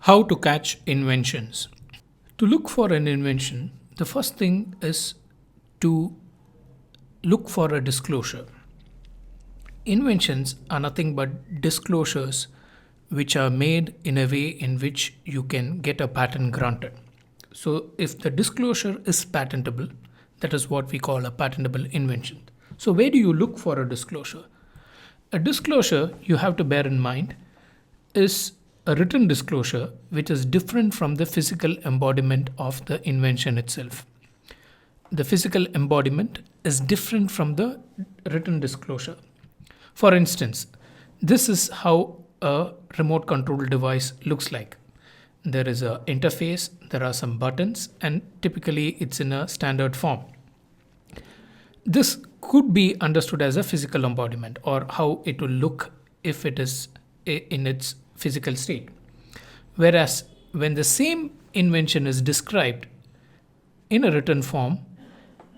How to catch inventions. To look for an invention, the first thing is to look for a disclosure. Inventions are nothing but disclosures which are made in a way in which you can get a patent granted. So, if the disclosure is patentable, that is what we call a patentable invention. So, where do you look for a disclosure? A disclosure, you have to bear in mind, is a written disclosure which is different from the physical embodiment of the invention itself. The physical embodiment is different from the written disclosure. For instance, this is how a remote control device looks like. There is an interface, there are some buttons, and typically it's in a standard form. This could be understood as a physical embodiment or how it will look if it is in its physical state. Whereas when the same invention is described in a written form,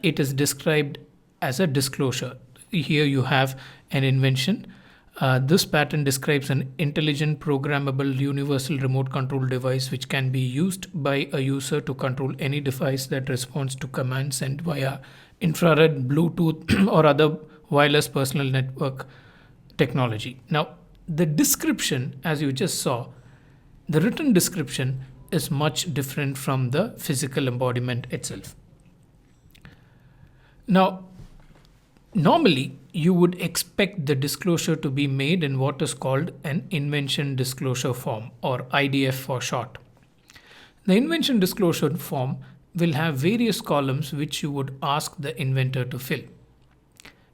it is described as a disclosure. Here you have an invention. This patent describes an intelligent programmable universal remote control device which can be used by a user to control any device that responds to commands sent via infrared, Bluetooth, or other wireless personal network technology. Now, the description, as you just saw, the written description is much different from the physical embodiment itself. Now, normally you would expect the disclosure to be made in what is called an invention disclosure form, or IDF for short. The invention disclosure form will have various columns which you would ask the inventor to fill.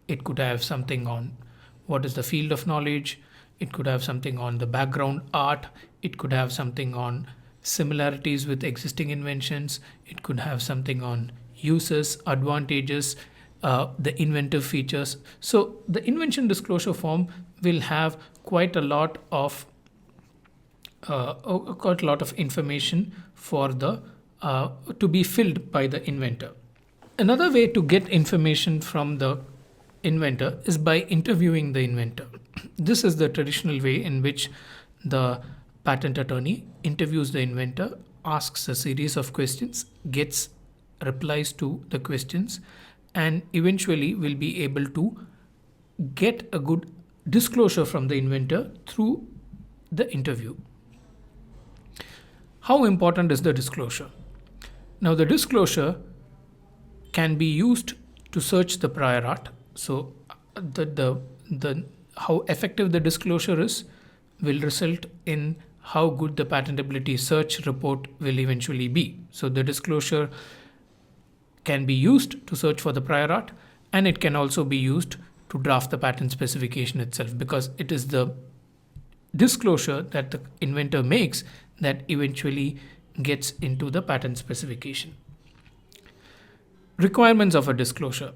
It could have something on what is the field of knowledge, it could have something on the background art, it could have something on similarities with existing inventions, it could have something on uses, advantages, the inventive features. So the invention disclosure form will have quite a lot of information for the to be filled by the inventor. Another way to get information from the inventor is by interviewing the inventor. This is the traditional way in which the patent attorney interviews the inventor, asks a series of questions, gets replies to the questions, and eventually will be able to get a good disclosure from the inventor through the interview. How important is the disclosure? Now, the disclosure can be used to search the prior art. So, how effective the disclosure is will result in how good the patentability search report will eventually be. So, the disclosure can be used to search for the prior art, and it can also be used to draft the patent specification itself, because it is the disclosure that the inventor makes that eventually gets into the patent specification. Requirements of a disclosure.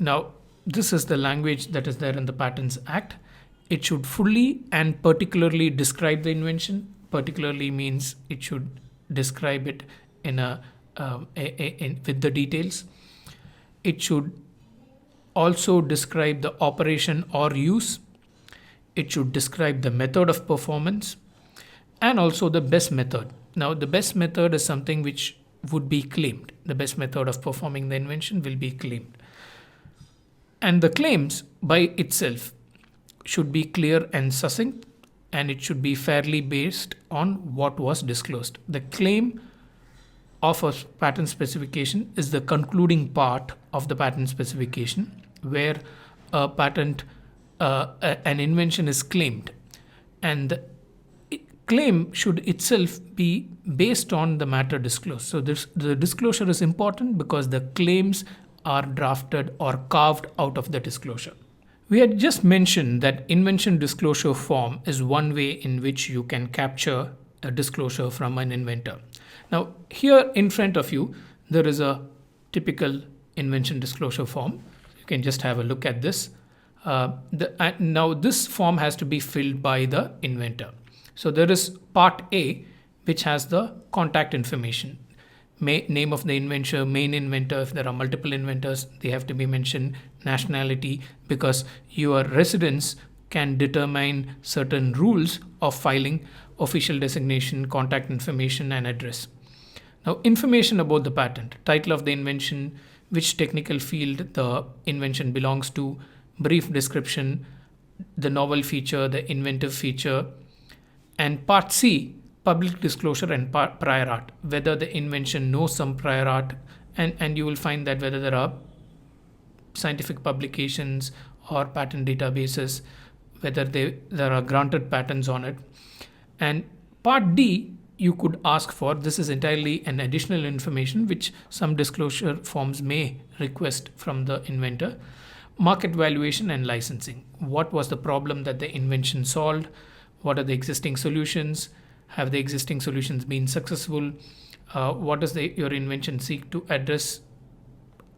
Now, this is the language that is there in the Patents Act. It should fully and particularly describe the invention. Particularly means it should describe it in with the details. It should also describe the operation or use. It should describe the method of performance and also the best method. Now, the best method is something which would be claimed. The best method of performing the invention will be claimed. And the claims by itself should be clear and succinct, and it should be fairly based on what was disclosed. The claim of a patent specification is the concluding part of the patent specification, where a patent, an invention is claimed, and the claim should itself be based on the matter disclosed. So the disclosure is important because the claims are drafted or carved out of the disclosure. We had just mentioned that invention disclosure form is one way in which you can capture a disclosure from an inventor. Now, here in front of you, there is a typical invention disclosure form. You can just have a look at this. Now, this form has to be filled by the inventor. So there is part A, which has the contact information. Name of the inventor, main inventor. If there are multiple inventors, they have to be mentioned. Nationality, because your residence can determine certain rules of filing official designation, contact information, and address. Now, information about the patent: title of the invention, which technical field the invention belongs to, brief description, the novel feature, the inventive feature, and part C, public disclosure and prior art, whether the invention knows some prior art, and you will find that whether there are scientific publications or patent databases, whether there are granted patents on it. And part D, you could ask for, this is entirely an additional information which some disclosure forms may request from the inventor: market valuation and licensing. What was the problem that the invention solved? What are the existing solutions? Have the existing solutions been successful? What does your invention seek to address,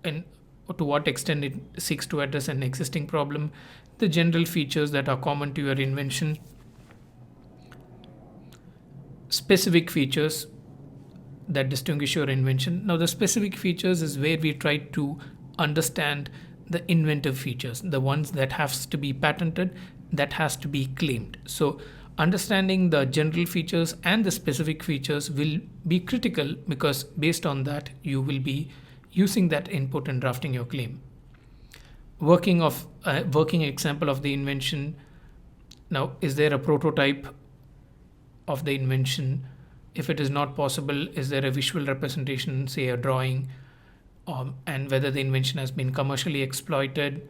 and to what extent it seeks to address an existing problem? The general features that are common to your invention. Specific features that distinguish your invention. Now, the specific features is where we try to understand the inventive features, the ones that has to be patented, that has to be claimed. So understanding the general features and the specific features will be critical, because based on that you will be using that input in drafting your claim. Working example of the invention. Now, is there a prototype of the invention? If it is not possible, is there a visual representation, say a drawing, and whether the invention has been commercially exploited,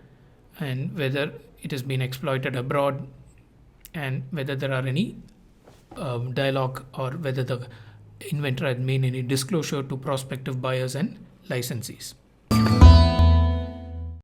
and whether it has been exploited abroad, and whether there are any dialogue, or whether the inventor had made any disclosure to prospective buyers and licensees.